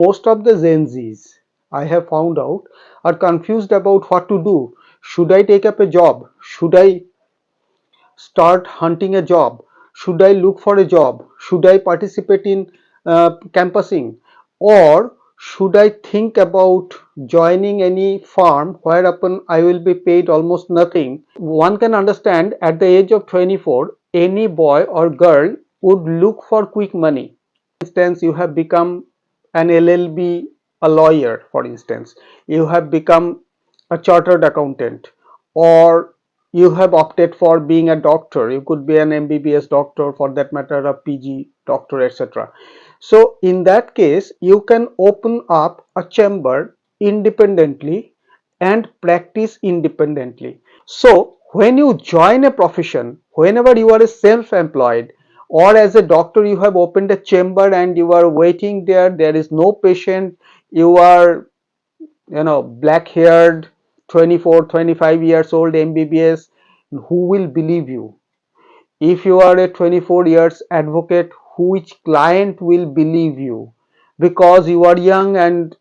Most of the Gen Zs, I have found out, are confused about what to do. Should I take up a job? Should I start hunting a job? Should I look for a job? Should I participate in campusing? Or should I think about joining any firm whereupon I will be paid almost nothing? One can understand at the age of 24, any boy or girl would look for quick money. For instance, you have become an LLB, a lawyer, for instance, you have become a chartered accountant, or you have opted for being a doctor. You could be an MBBS doctor, for that matter a PG doctor, etc. So in that case you can open up a chamber independently and practice independently. So when you join a profession, whenever you are a self-employed, or as a doctor you have opened a chamber and you are waiting there, there is no patient, you are, black haired, 24-25 years old MBBS, who will believe you? If you are a 24 years advocate, which client will believe you? Because you are young, and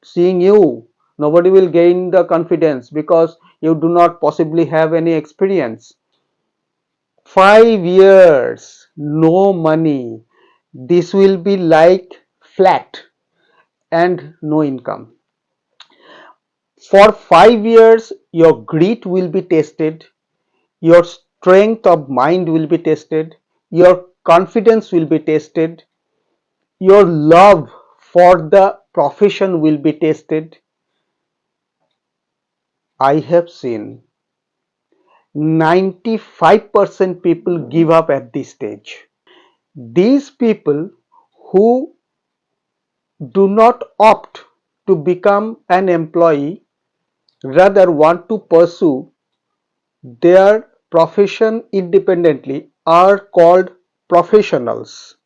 seeing you, nobody will gain the confidence because you do not possibly have any experience. 5 years, no money. This will be like flat and no income. For 5 years, your grit will be tested, your strength of mind will be tested, your confidence will be tested, your love for the profession will be tested. I have seen 95% people give up at this stage. These people who do not opt to become an employee, rather want to pursue their profession independently, are called professionals.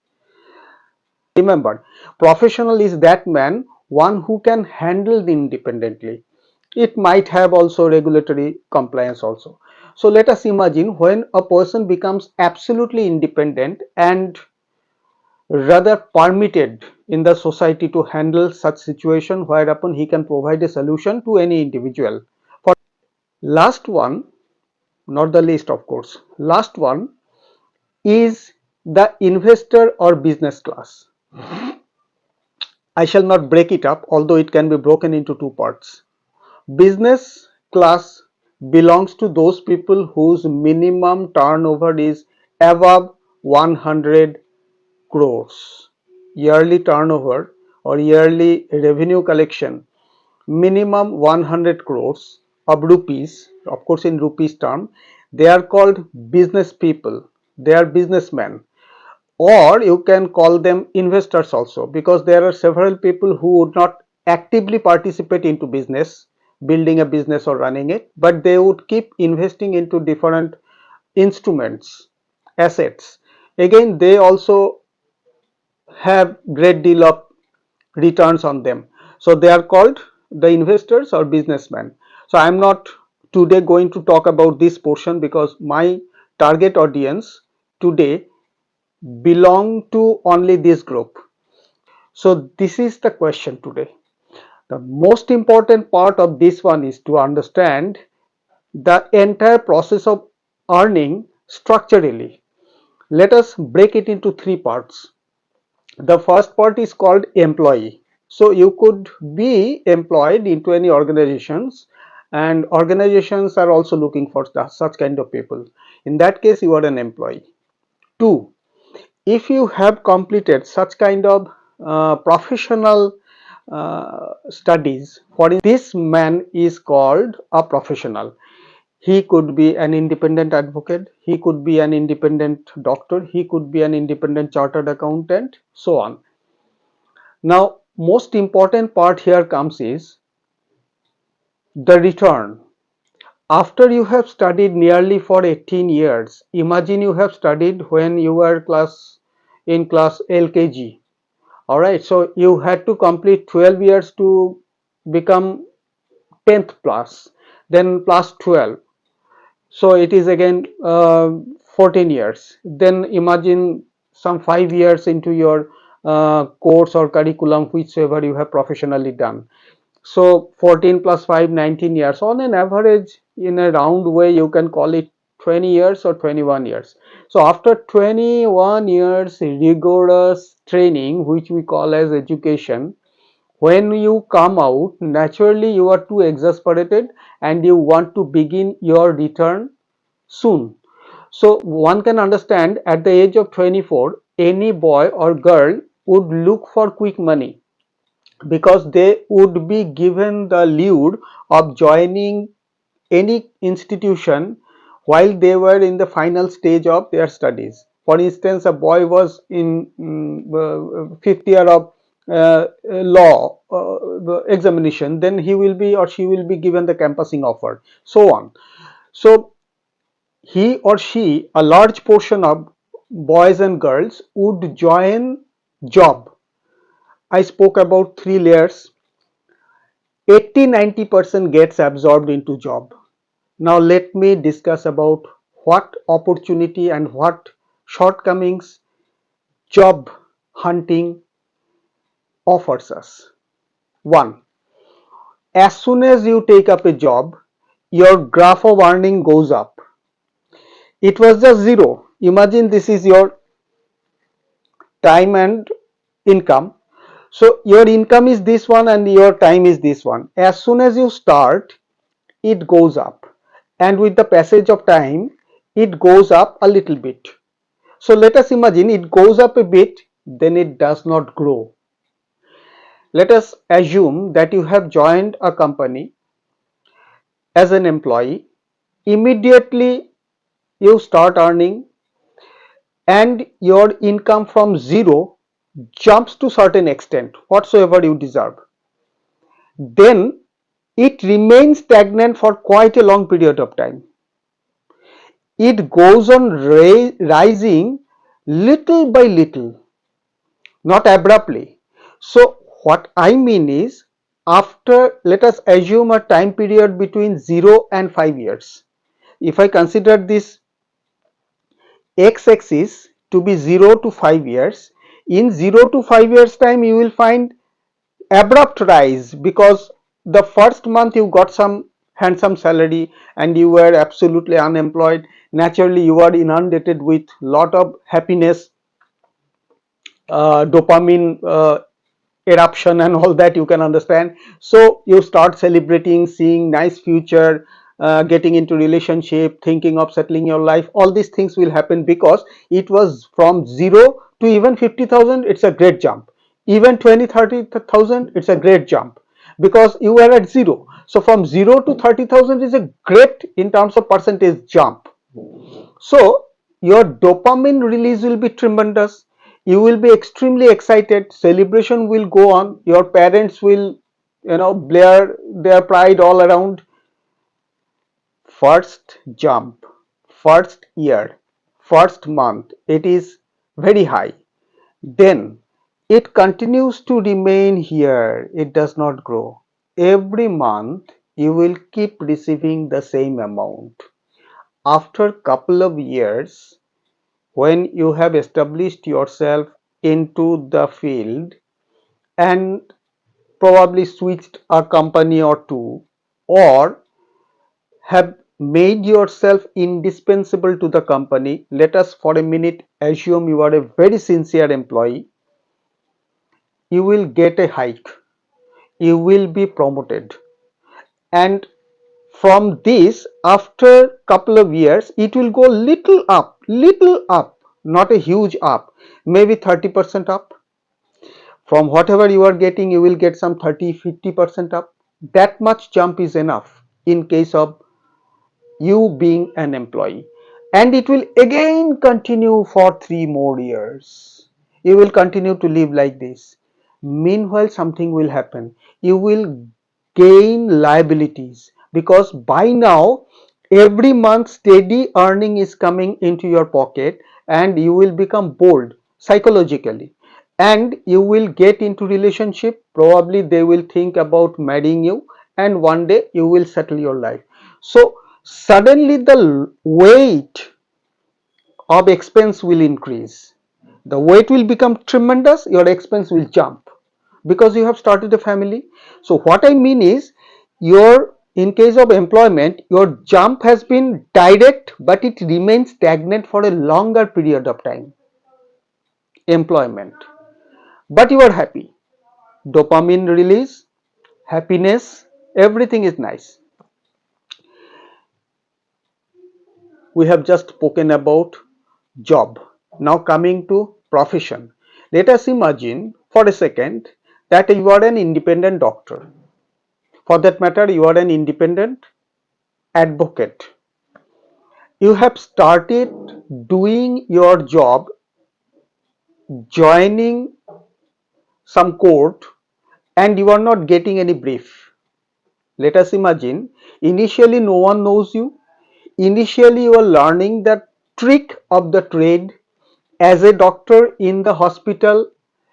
Remember, professional is that man, one who can handle independently. It might have also regulatory compliance also. So let us imagine when a person becomes absolutely independent and rather permitted in the society to handle such situation whereupon he can provide a solution to any individual. For last one, not the least of course, last one is the investor or business class. I shall not break it up, although it can be broken into two parts. Business class belongs to those people whose minimum turnover is above 100 crores. Yearly turnover or yearly revenue collection, minimum 100 crores of rupees, of course in rupees term. They are called business people, they are businessmen, or you can call them investors also, because there are several people who would not actively participate into business, building a business or running it, but they would keep investing into different instruments, assets. Again, they also have great deal of returns on them, so they are called the investors or businessmen. So I am not today going to talk about this portion because my target audience today belong to only this group. So this is the question today. The most important part of this one is to understand the entire process of earning structurally. Let us break it into three parts. The first part is called employee. So you could be employed into any organizations, and organizations are also looking for such kind of people. In that case, you are an employee. Two, if you have completed such kind of professional studies, for this man is called a professional. He could be an independent advocate, he could be an independent doctor, he could be an independent chartered accountant, so on. Now most important part here comes is the return. After you have studied nearly for 18 years, imagine you have studied when you were in class LKG. Alright, so you had to complete 12 years to become 10th plus, then plus 12. So it is again 14 years. Then imagine some 5 years into your course or curriculum whichever you have professionally done. So 14 plus 5, 19 years. On an average, in a round way, you can call it 20 years or 21 years. So after 21 years rigorous training, which we call as education, when you come out, naturally you are too exasperated and you want to begin your return soon. So one can understand at the age of 24, any boy or girl would look for quick money, because they would be given the lure of joining any institution while they were in the final stage of their studies. For instance, a boy was in fifth year of law examination, then he will be or she will be given the campusing offer, so on. So he or she, a large portion of boys and girls would join job. I spoke about three layers. 80-90% gets absorbed into job. Now let me discuss about what opportunity and what shortcomings job hunting offers us. One, as soon as you take up a job, your graph of earning goes up. It was just zero. Imagine this is your time and income. So your income is this one and your time is this one. As soon as you start, it goes up, and with the passage of time it goes up a little bit. So let us imagine it goes up a bit, then it does not grow. Let us assume that you have joined a company as an employee. Immediately you start earning and your income from zero jumps to certain extent whatsoever you deserve. Then it remains stagnant for quite a long period of time. It goes on rising little by little, not abruptly. So what I mean is, after, let us assume a time period between 0 and 5 years. If I consider this x-axis to be 0 to 5 years, in 0 to 5 years time you will find abrupt rise, because the first month you got some handsome salary and you were absolutely unemployed. Naturally you are inundated with lot of happiness, dopamine eruption and all that, you can understand. So you start celebrating, seeing nice future, getting into relationship, thinking of settling your life. All these things will happen because it was from 0 to even 50,000, it's a great jump. Even 20-30,000, it's a great jump, because you were at 0. So from 0 to 30,000 is a great, in terms of percentage, jump. So your dopamine release will be tremendous. You will be extremely excited. Celebration will go on. Your parents will, blare their pride all around. First jump, first year, first month, it is very high. Then it continues to remain here. It does not grow. Every month you will keep receiving the same amount. After couple of years, when you have established yourself into the field and probably switched a company or two, or have made yourself indispensable to the company, let us for a minute assume you are a very sincere employee, you will get a hike, you will be promoted, and from this, after couple of years, it will go little up, not a huge up, maybe 30% up. From whatever you are getting, you will get some 30-50% up. That much jump is enough in case of you being an employee, and it will again continue for 3 more years. You will continue to live like this. Meanwhile, something will happen. You will gain liabilities, because by now every month steady earning is coming into your pocket, and you will become bold psychologically, and you will get into relationship. Probably they will think about marrying you, and one day you will settle your life. So suddenly the weight of expense will increase. the weight will become tremendous, your expense will jump because you have started a family. So what I mean is, your in case of employment, your jump has been direct, but it remains stagnant for a longer period of time. Employment, but you are happy, dopamine release, happiness, everything is nice. We have just spoken about job. Now coming to profession. Let us imagine for a second that you are an independent doctor. For that matter, you are an independent advocate. You have started doing your job, joining some court, and you are not getting any brief. Let us imagine, initially no one knows you. Initially you are learning the trick of the trade as a doctor in the hospital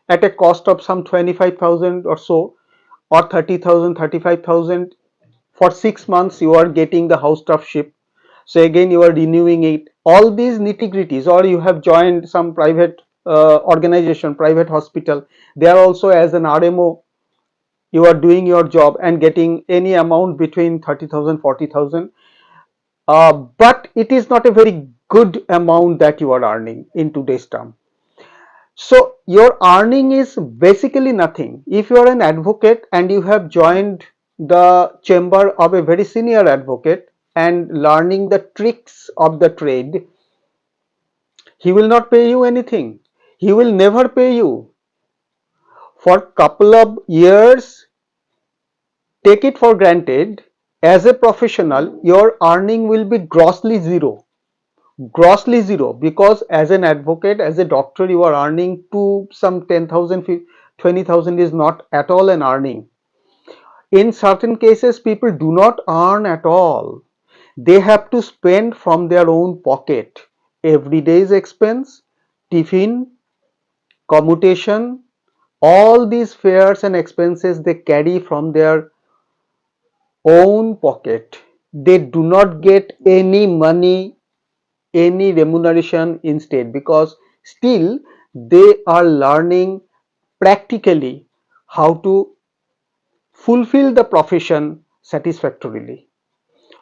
at a cost of some 25,000 or so, or 30,000, 35,000. For 6 months you are getting the house staff ship, so again you are renewing it, all these nitty gritties. Or you have joined some private organization, private hospital, there also as an RMO you are doing your job and getting any amount between 30,000, 40,000. But it is not a very good amount that you are earning in today's term. So your earning is basically nothing. If you are an advocate and you have joined the chamber of a very senior advocate and learning the tricks of the trade, he will not pay you anything. He will never pay you. For couple of years, take it for granted, as a professional, your earning will be grossly zero. Grossly zero, because as an advocate, as a doctor, you are earning to some 10,000, 20,000 is not at all an earning. In certain cases, people do not earn at all. They have to spend from their own pocket. Every day's expense, tiffin, commutation, all these fares and expenses they carry from their own pocket. They do not get any money, any remuneration instead, because still they are learning practically how to fulfill the profession satisfactorily.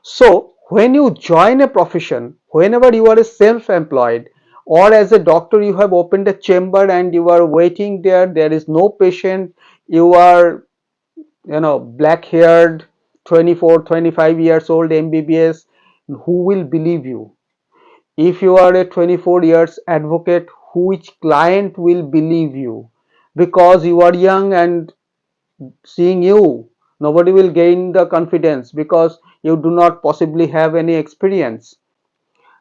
So when you join a profession, whenever you are a self-employed, or as a doctor you have opened a chamber and you are waiting there, there is no patient, you are black haired, 24 25 years old MBBS, who will believe you? If you are a 24 years advocate, which client will believe you? Because you are young, and seeing you, nobody will gain the confidence because you do not possibly have any experience.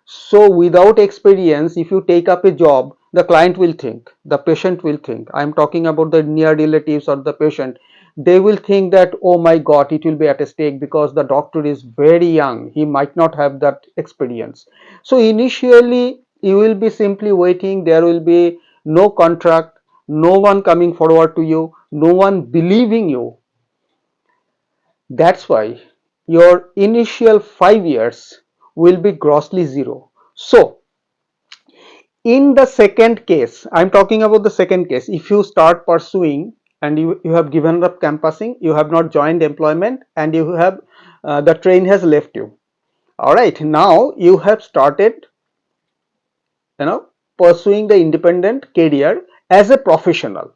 So without experience, if you take up a job, the client will think, the patient will think, I am talking about the near relatives or the patient, they will think that, oh my god, it will be at stake because the doctor is very young, he might not have that experience. So initially you will be simply waiting, there will be no contract, no one coming forward to you, no one believing you. That's why your initial 5 years will be grossly zero. So in the second case, I'm talking about the second case, if you start pursuing and you have given up campusing, you have not joined employment, and you have the train has left you. All right, now you have started pursuing the independent career as a professional.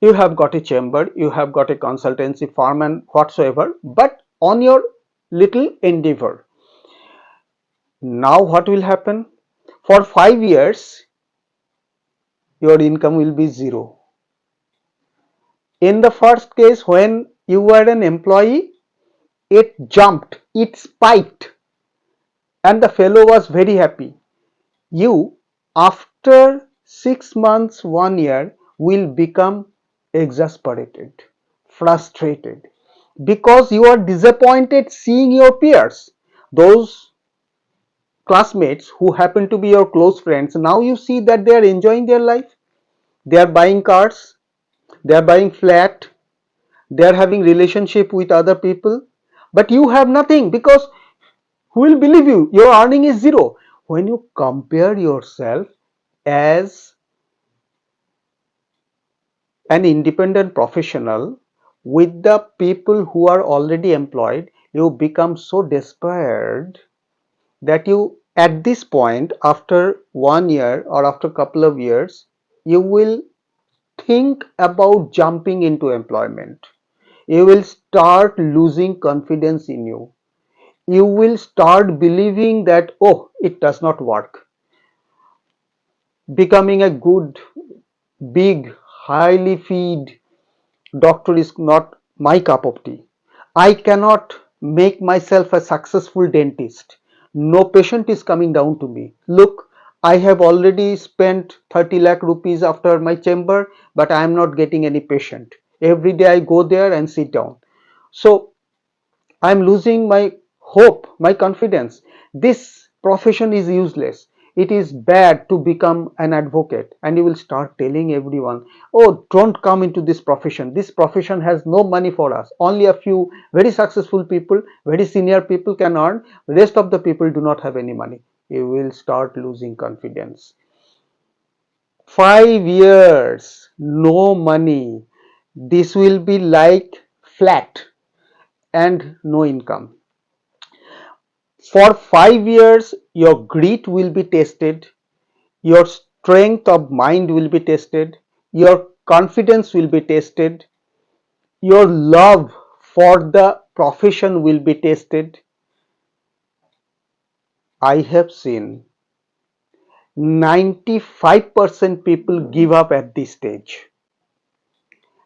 You have got a chamber, you have got a consultancy firm and whatsoever, but on your little endeavor. Now what will happen? For 5 years your income will be zero. In the first case, when you were an employee, it jumped, it spiked, and the fellow was very happy. You, after 6 months, 1 year, will become exasperated, frustrated, because you are disappointed seeing your peers, those classmates who happen to be your close friends. Now you see that they are enjoying their life, they are buying cars, they are buying flat, they are having relationship with other people, but you have nothing, because who will believe you? Your earning is zero. When you compare yourself as an independent professional with the people who are already employed, you become so desperate that you, at this point, after 1 year or after a couple of years, you will think about jumping into employment. You will start losing confidence in you. You will start believing that, oh, it does not work. Becoming a good, big, highly feed doctor is not my cup of tea. I cannot make myself a successful dentist. No patient is coming down to me. Look, I have already spent 30 lakh rupees after my chamber, but I am not getting any patient. Every day I go there and sit down. So I am losing my hope, my confidence. This profession is useless. It is bad to become an advocate, and you will start telling everyone, oh, don't come into this profession. This profession has no money for us. Only a few very successful people, very senior people can earn. Rest of the people do not have any money. You will start losing confidence. 5 years, no money. This will be like flat and no income. For 5 years, your grit will be tested, your strength of mind will be tested, your confidence will be tested, your love for the profession will be tested. I have seen 95% people give up at this stage.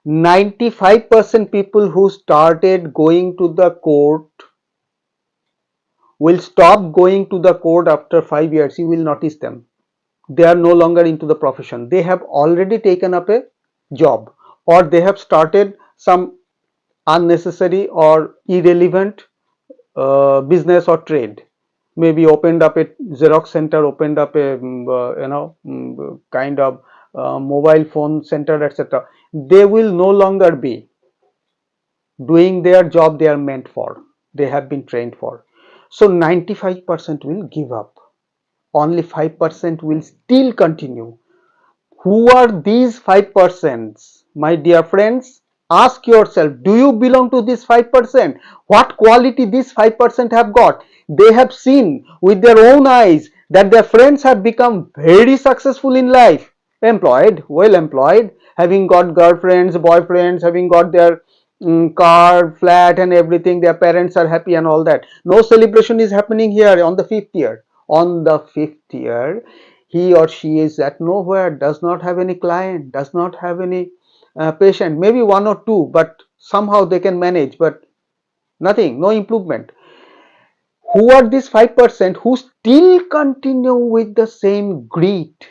95% people who started going to the court will stop going to the court after 5 years. You will notice them. They are no longer into the profession. They have already taken up a job, or they have started some unnecessary or irrelevant business or trade. Maybe opened up a Xerox center, opened up a kind of mobile phone center, etc. They will no longer be doing their job they are meant for, they have been trained for. So 95% will give up, only 5% will still continue. Who are these 5%? My dear friends, ask yourself, do you belong to this 5%? What quality these 5% have got? They have seen with their own eyes that their friends have become very successful in life, employed, well employed, having got girlfriends, boyfriends, having got their car, flat and everything. Their parents are happy and all that. No celebration is happening here on the 5th year. On the 5th year, he or she is at nowhere, does not have any client, does not have any patient, maybe one or two, but somehow they can manage, but nothing, no improvement. Who are these 5% who still continue with the same grit?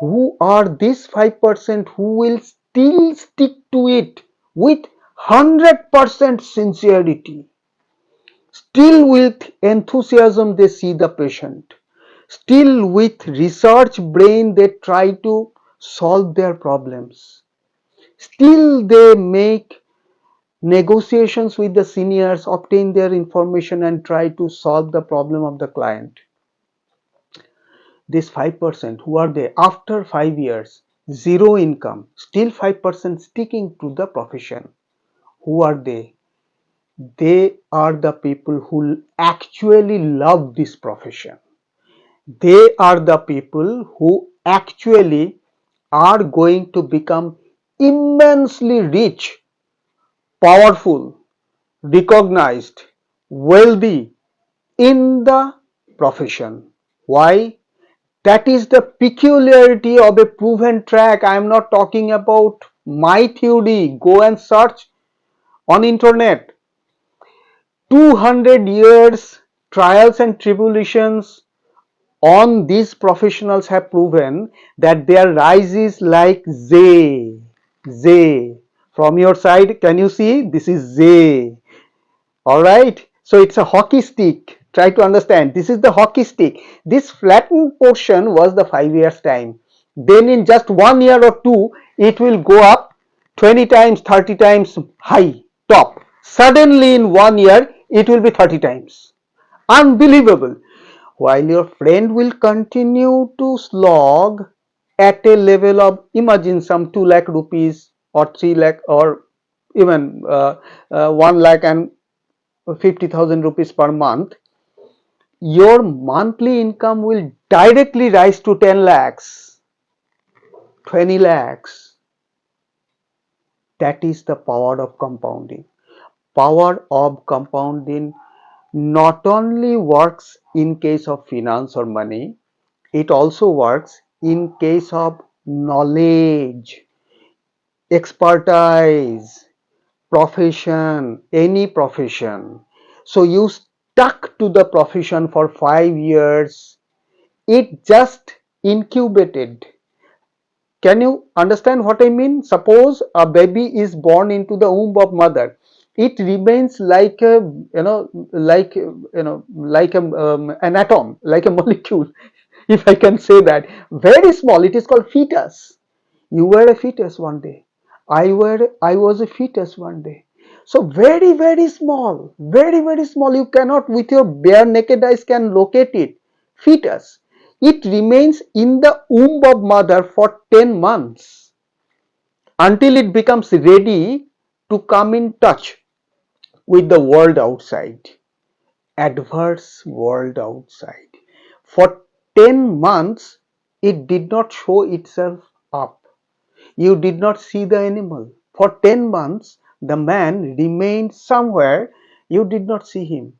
Who are these 5% who will still stick to it with 100% sincerity? Still with enthusiasm they see the patient. Still with research brain they try to solve their problems. Still they make negotiations with the seniors, obtain their information and try to solve the problem of the client. This 5%, who are they? After 5 years, zero income, still 5% sticking to the profession. Who are they? They are the people who actually love this profession. They are the people who actually are going to become immensely rich, powerful, recognized, wealthy in the profession. Why? That is the peculiarity of a proven track. I am not talking about my theory. Go and search on internet. 200 years trials and tribulations on these professionals have proven that their rise is like Z. Z. From your side, can you see? This is Z. Alright. So it's a hockey stick. Try to understand. This is the hockey stick. This flattened portion was the 5 years time. Then in just 1 year or two, it will go up 20 times, 30 times high, top. Suddenly in 1 year, it will be 30 times. Unbelievable. While your friend will continue to slog, at a level of, imagine, some 2 lakh rupees or 3 lakh or even 1 lakh and 50,000 rupees per month, your monthly income will directly rise to 10 lakhs, 20 lakhs. That is the power of compounding. Power of compounding not only works in case of finance or money, it also works in case of knowledge, expertise, profession, any profession. So you stuck to the profession for 5 years, it just incubated. Can you understand what I mean? Suppose a baby is born into the womb of mother. It remains like a, like an atom, like a molecule, if I can say that. Very small. It is called fetus. You were a fetus one day. I was a fetus one day. So very small, very small. You cannot with your bare naked eyes can locate it. Fetus. It remains in the womb of mother for 10 months until it becomes ready to come in touch with the world outside, adverse world outside. For 10 months, it did not show itself up. You did not see the animal. For 10 months, the man remained somewhere. You did not see him.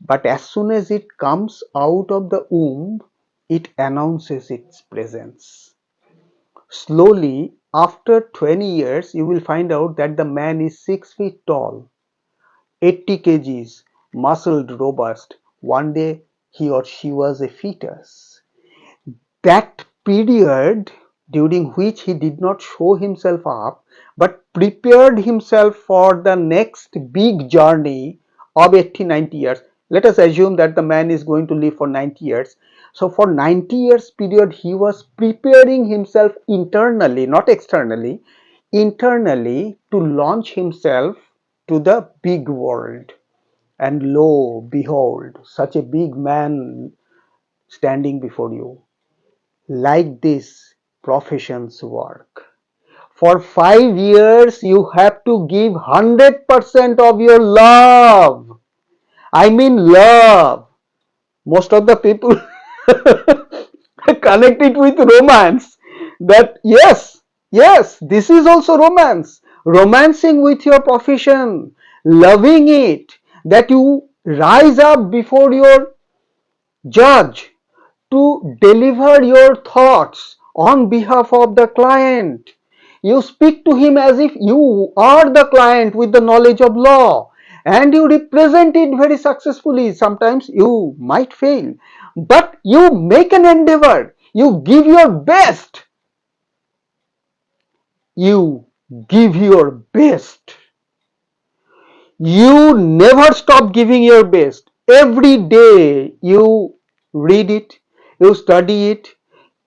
But as soon as it comes out of the womb, it announces its presence. Slowly, after 20 years, you will find out that the man is 6 feet tall, 80 kgs, muscled, robust. One day, he or she was a fetus. That period during which he did not show himself up but prepared himself for the next big journey of 80, 90 years. Let us assume that the man is going to live for 90 years. So for 90 years period he was preparing himself internally, not externally, internally, to launch himself to the big world. And lo, behold, such a big man standing before you. Like this, professions work. For 5 years, you have to give 100% of your love. I mean, love. Most of the people connect it with romance. That, yes, this is also romance. Romancing with your profession, loving it, that you rise up before your judge to deliver your thoughts on behalf of the client. You speak to him as if you are the client with the knowledge of law, and you represent it very successfully. Sometimes you might fail, but you make an endeavor. You give your best. You give your best. You never stop giving your best. Every day you read it, you study it,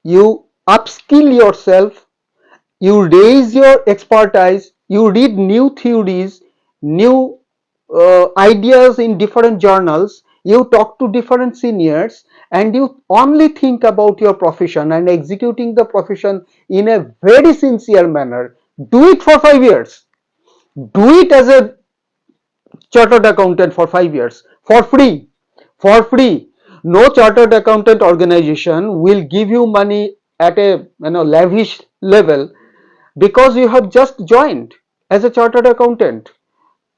you upskill yourself, you raise your expertise, you read new theories, new ideas in different journals, you talk to different seniors, and you only think about your profession and executing the profession in a very sincere manner. Do it for 5 years. Do it as a chartered accountant for 5 years for free. For free. No chartered accountant organization will give you money at a lavish level because you have just joined as a chartered accountant,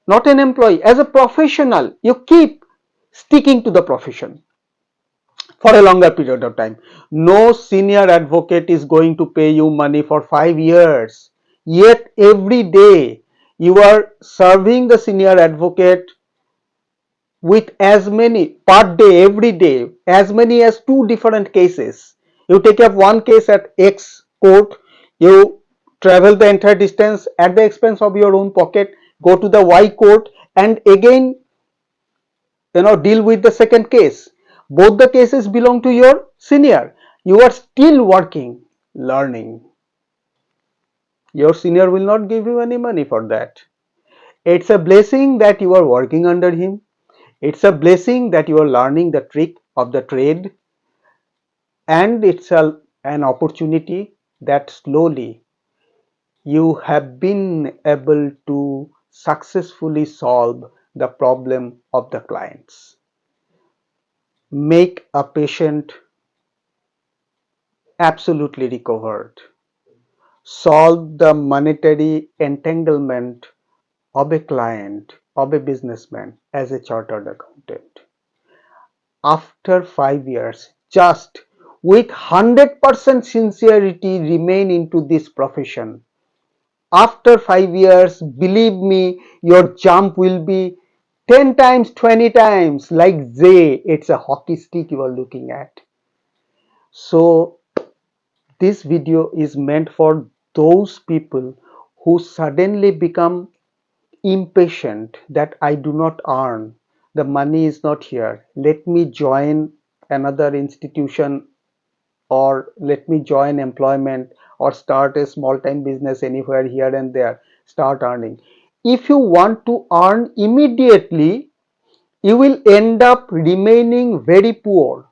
not an employee. As a professional, you keep sticking to the profession for a longer period of time. No senior advocate is going to pay you money for 5 years. Yet every day you are serving the senior advocate with as many per day, every day, as many as 2 different cases. You take up one case at X court, you travel the entire distance at the expense of your own pocket, go to the Y court, and again deal with the second case. Both the cases belong to your senior. You are still working, learning. Your senior will not give you any money for that. It's a blessing that you are working under him. It's a blessing that you are learning the trick of the trade, and it's an opportunity that slowly you have been able to successfully solve the problem of the clients. Make a patient absolutely recovered. Solve the monetary entanglement of a client, of a businessman as a chartered accountant. After 5 years, just with 100% sincerity remain into this profession. After 5 years, believe me, your jump will be 10 times, 20 times like Z. It's a hockey stick you are looking at. So this video is meant for those people who suddenly become impatient that I do not earn, the money is not here, let me join another institution, or let me join employment, or start a small time business anywhere here and there, start earning. If you want to earn immediately, you will end up remaining very poor.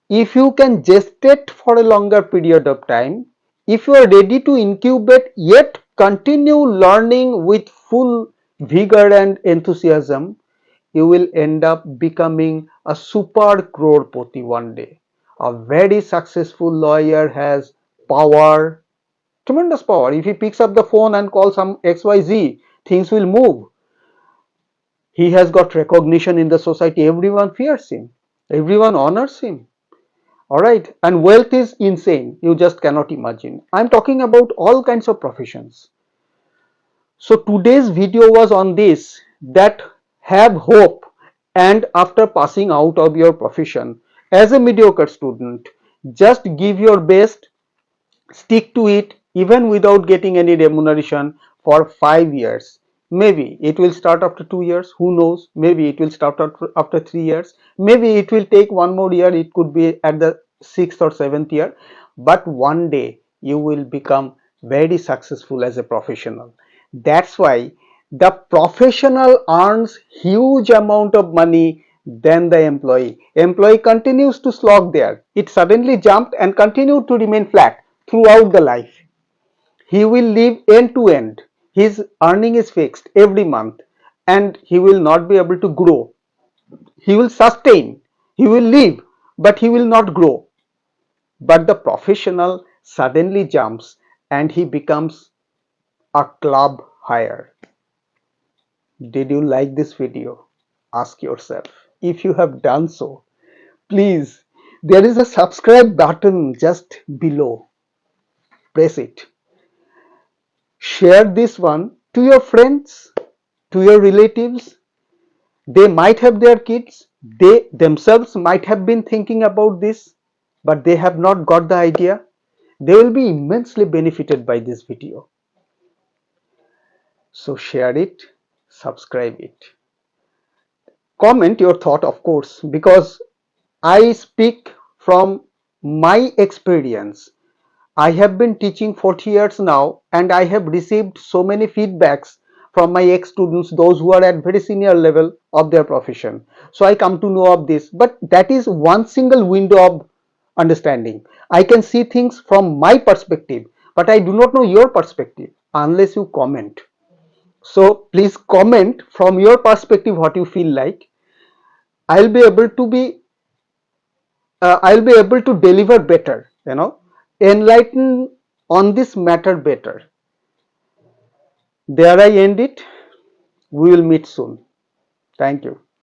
If you can gestate for a longer period of time, if you are ready to incubate yet continue learning with full vigor and enthusiasm, you will end up becoming a super crorepati one day. A very successful lawyer has power, tremendous power. If he picks up the phone and calls some XYZ, things will move. He has got recognition in the society. Everyone fears him. Everyone honors him. Alright, and wealth is insane. You just cannot imagine. I'm talking about all kinds of professions. So today's video was on this, that have hope, and after passing out of your profession as a mediocre student, just give your best, stick to it even without getting any remuneration for 5 years. Maybe it will start after 2 years, who knows? Maybe it will start after 3 years, maybe it will take one more year, it could be at the 6th or 7th year, but one day you will become very successful as a professional. That's why the professional earns huge amount of money than the employee. Employee continues to slog there. It suddenly jumped and continued to remain flat throughout the life. He will live end to end. His earning is fixed every month and he will not be able to grow. He will sustain, he will live, but he will not grow. But the professional suddenly jumps and he becomes a club hire. Did you like this video? Ask yourself. If you have done so, please, there is a subscribe button just below. Press it. Share this one to your friends, to your relatives. They might have their kids. They themselves might have been thinking about this, but they have not got the idea. They will be immensely benefited by this video. So share it, subscribe it. Comment your thought, of course, because I speak from my experience. I have been teaching 40 years now and I have received so many feedbacks from my ex-students, those who are at very senior level of their profession. So I come to know of this, but that is one single window of understanding. I can see things from my perspective, but I do not know your perspective unless you comment. So please comment from your perspective what you feel like. I'll be able to I'll be able to deliver better, enlighten on this matter better. There I end it. We will meet soon. Thank you.